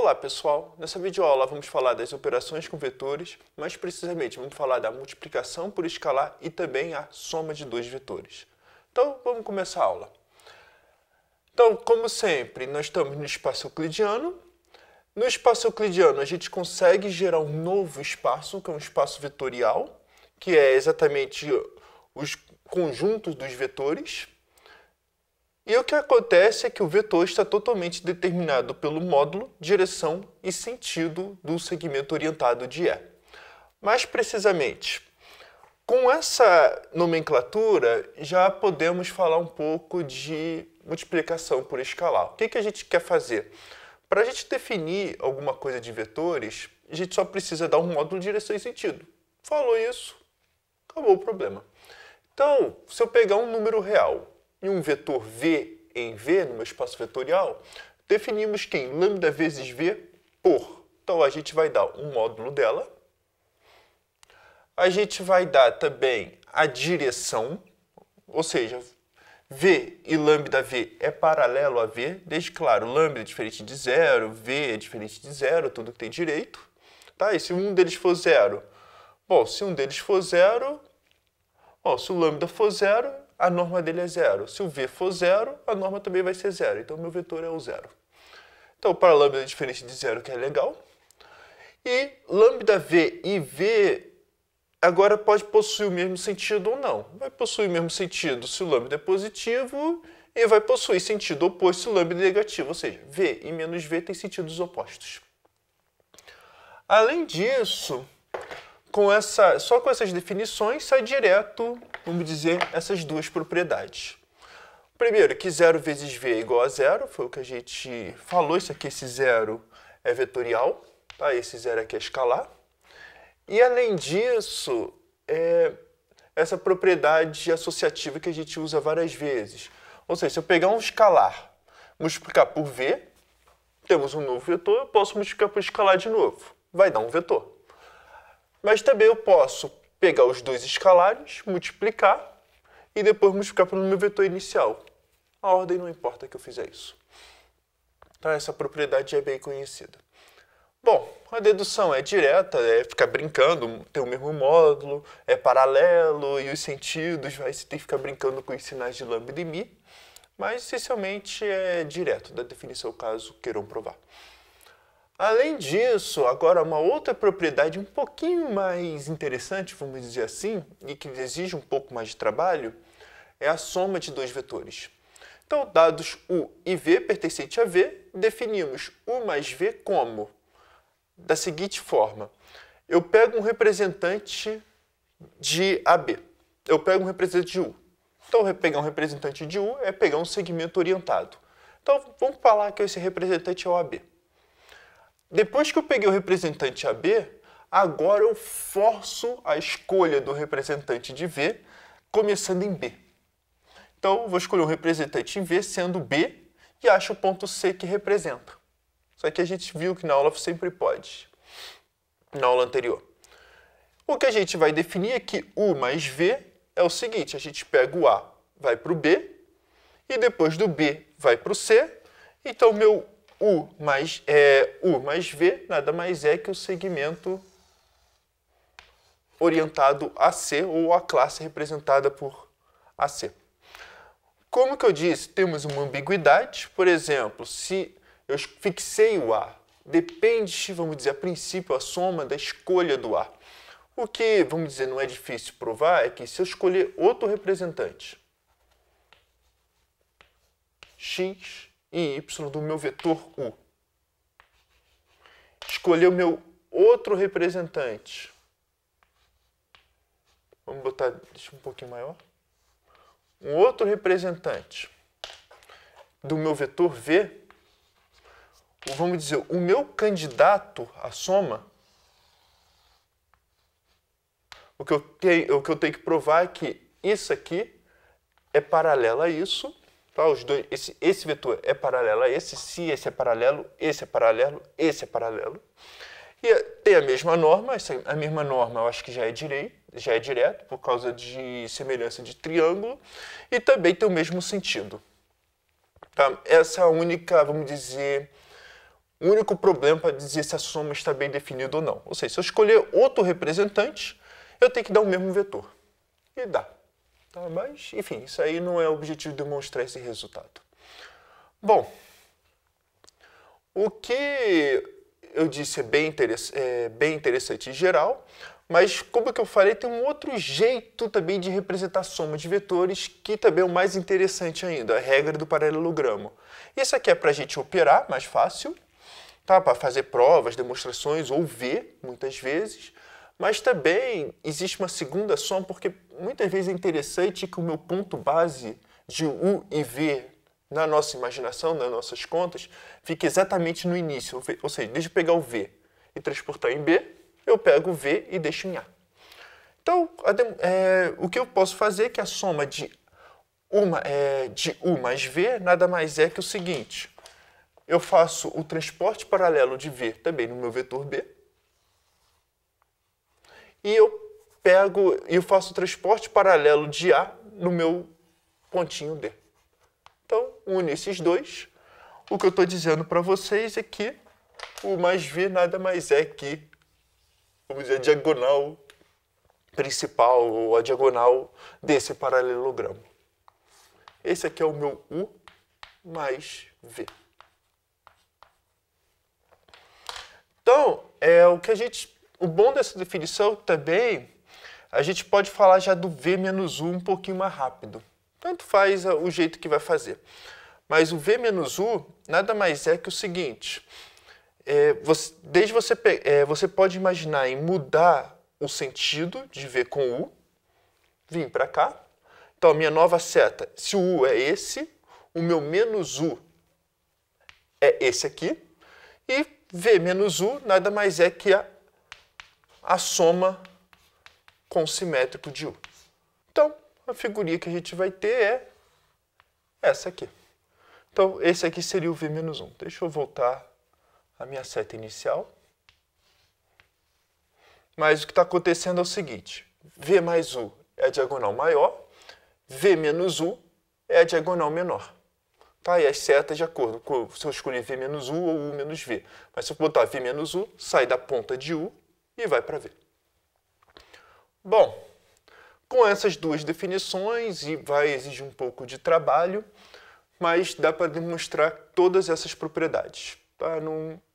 Olá pessoal, nessa videoaula vamos falar das operações com vetores, mais precisamente vamos falar da multiplicação por escalar e também a soma de dois vetores. Então vamos começar a aula. Então, como sempre, nós estamos no espaço euclidiano. No espaço euclidiano a gente consegue gerar um novo espaço, que é um espaço vetorial, que é exatamente os conjuntos dos vetores. E o que acontece é que o vetor está totalmente determinado pelo módulo, direção e sentido do segmento orientado de E. Mais precisamente, com essa nomenclatura, já podemos falar um pouco de multiplicação por escalar. O que a gente quer fazer? Para a gente definir alguma coisa de vetores, a gente só precisa dar um módulo, direção e sentido. Falou isso, acabou o problema. Então, se eu pegar um número real e um vetor v em v, no meu espaço vetorial, definimos que em lambda vezes v por. Então, a gente vai dar um módulo dela. A gente vai dar também a direção, ou seja, v e lambda v é paralelo a v, desde, claro, lambda é diferente de zero, v é diferente de zero, tudo que tem direito. Tá? E se um deles for zero? Bom, se um deles for zero, se o lambda for zero, a norma dele é zero. Se o v for zero, a norma também vai ser zero. Então, meu vetor é o zero. Então, para lambda é diferente de zero, que é legal. E lambda v e v agora pode possuir o mesmo sentido ou não. Vai possuir o mesmo sentido se o lambda é positivo e vai possuir sentido oposto se o lambda é negativo. Ou seja, v e menos v têm sentidos opostos. Além disso, só com essas definições sai direto, vamos dizer, essas duas propriedades. Primeiro, que 0 vezes v é igual a zero, foi o que a gente falou, isso aqui, esse zero é vetorial, tá? Esse zero aqui é escalar. E além disso, essa propriedade associativa que a gente usa várias vezes. Ou seja, se eu pegar um escalar, multiplicar por v, temos um novo vetor, eu posso multiplicar por escalar de novo, vai dar um vetor. Mas também eu posso pegar os dois escalares, multiplicar e depois multiplicar pelo meu vetor inicial. A ordem não importa que eu fizer isso. Então essa propriedade é bem conhecida. Bom, a dedução é direta, é ficar brincando, tem o mesmo módulo, é paralelo e os sentidos, vai ter que ficar brincando com os sinais de lambda e mi, mas essencialmente é direto da definição caso queiram provar. Além disso, agora uma outra propriedade um pouquinho mais interessante, vamos dizer assim, e que exige um pouco mais de trabalho, é a soma de dois vetores. Então, dados u e v pertencente a v, definimos u mais v como? Da seguinte forma, eu pego um representante de AB, eu pego um representante de U. Então, pegar um representante de U é pegar um segmento orientado. Então, vamos falar que esse representante é o AB. Depois que eu peguei o representante AB, agora eu forço a escolha do representante de V, começando em B. Então, eu vou escolher um representante em V, sendo B, e acho o ponto C que representa. Só que a gente viu que na aula sempre pode, na aula anterior. O que a gente vai definir é que U mais V é o seguinte, a gente pega o A, vai para o B, e depois do B vai para o C, então meu U mais V nada mais é que o segmento orientado a C, ou a classe representada por AC. Como que eu disse, temos uma ambiguidade, por exemplo, se eu fixei o A, depende, vamos dizer, a princípio, a soma da escolha do A. O que, vamos dizer, não é difícil provar é que se eu escolher outro representante, x e y do meu vetor U, escolher o meu outro representante, vamos botar, deixa um pouquinho maior, um outro representante do meu vetor V, vamos dizer, o meu candidato à soma, o que eu tenho que provar é que isso aqui é paralelo a isso, tá? Os dois, esse vetor é paralelo a esse, se esse é paralelo, esse é paralelo, esse é paralelo. E tem a mesma norma, a mesma norma eu acho que já é direto, por causa de semelhança de triângulo, e também tem o mesmo sentido. Tá? Essa é a única, vamos dizer, o único problema para dizer se a soma está bem definida ou não. Ou seja, se eu escolher outro representante, eu tenho que dar o mesmo vetor. E dá. Tá? Mas, enfim, isso aí não é o objetivo de demonstrar esse resultado. Bom, o que eu disse é bem interessante em geral, mas como que eu falei, tem um outro jeito também de representar soma de vetores que também é o mais interessante ainda, a regra do paralelogramo. Isso aqui é para a gente operar mais fácil, tá? Para fazer provas, demonstrações ou ver, muitas vezes. Mas também existe uma segunda soma, porque muitas vezes é interessante que o meu ponto base de U e V na nossa imaginação, nas nossas contas, fique exatamente no início. Ou seja, deixa eu pegar o V e transportar em B, eu pego o V e deixo em A. Então, o que eu posso fazer é que a soma de U mais V nada mais é que o seguinte. Eu faço o transporte paralelo de V também no meu vetor B. E eu faço o transporte paralelo de A no meu pontinho D. Então, une esses dois. O que eu estou dizendo para vocês é que U mais V nada mais é que, vamos dizer, a diagonal principal ou a diagonal desse paralelogramo. Esse aqui é o meu U mais V. Então, o bom dessa definição também, a gente pode falar já do V menos U um pouquinho mais rápido. Tanto faz o jeito que vai fazer. Mas o V menos U nada mais é que o seguinte, você pode imaginar em mudar o sentido de V com U, vir para cá. Então, a minha nova seta, se o U é esse, o meu menos U é esse aqui, e V menos U nada mais é que a soma com o simétrico de U. Então, a figurinha que a gente vai ter é essa aqui. Então, esse aqui seria o V menos 1. Deixa eu voltar à minha seta inicial. Mas o que está acontecendo é o seguinte. V mais U é a diagonal maior, V menos U é a diagonal menor. Tá? E as setas de acordo com se eu escolher V menos U ou U menos V. Mas se eu botar V menos U, sai da ponta de U e vai para V. Bom, com essas duas definições, e vai exigir um pouco de trabalho, mas dá para demonstrar todas essas propriedades. Tá?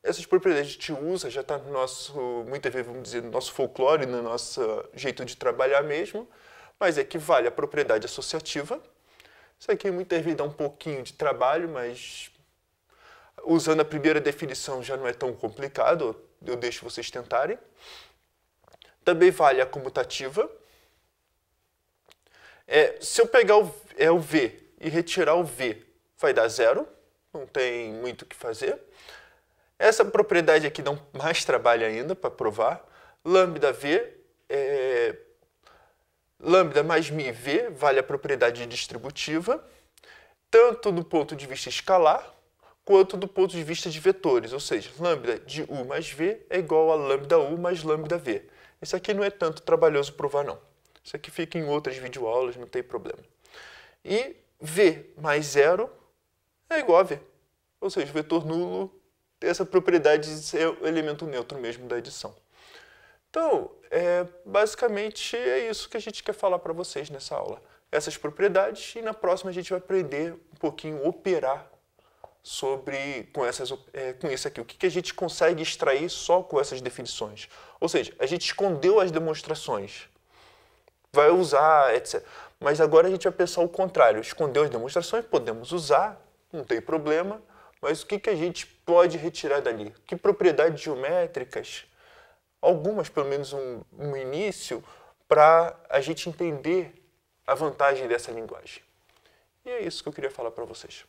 Essas propriedades a gente usa, já está no nosso, muitas vezes vamos dizer, no nosso folclore, no nosso jeito de trabalhar mesmo, mas é que vale a propriedade associativa. Isso aqui muitas vezes dá um pouquinho de trabalho, mas usando a primeira definição já não é tão complicado, eu deixo vocês tentarem. Também vale a comutativa. Se eu pegar o V e retirar o V, vai dar zero, não tem muito o que fazer. Essa propriedade aqui dá mais trabalho ainda para provar. Lambda V, lambda mais μV vale a propriedade distributiva, tanto do ponto de vista escalar, quanto do ponto de vista de vetores, ou seja, lambda de U mais V é igual a lambda U mais lambda V. Isso aqui não é tanto trabalhoso provar, não. Isso aqui fica em outras videoaulas, não tem problema. E V mais zero é igual a V. Ou seja, o vetor nulo tem essa propriedade de ser o elemento neutro mesmo da adição. Então, basicamente é isso que a gente quer falar para vocês nessa aula. Essas propriedades, e na próxima a gente vai aprender um pouquinho operar com isso aqui. O que a gente consegue extrair só com essas definições. Ou seja, a gente escondeu as demonstrações, vai usar, etc. Mas agora a gente vai pensar o contrário. Escondeu as demonstrações, podemos usar, não tem problema, mas o que a gente pode retirar dali? Que propriedades geométricas, algumas, pelo menos um início, para a gente entender a vantagem dessa linguagem. E é isso que eu queria falar para vocês.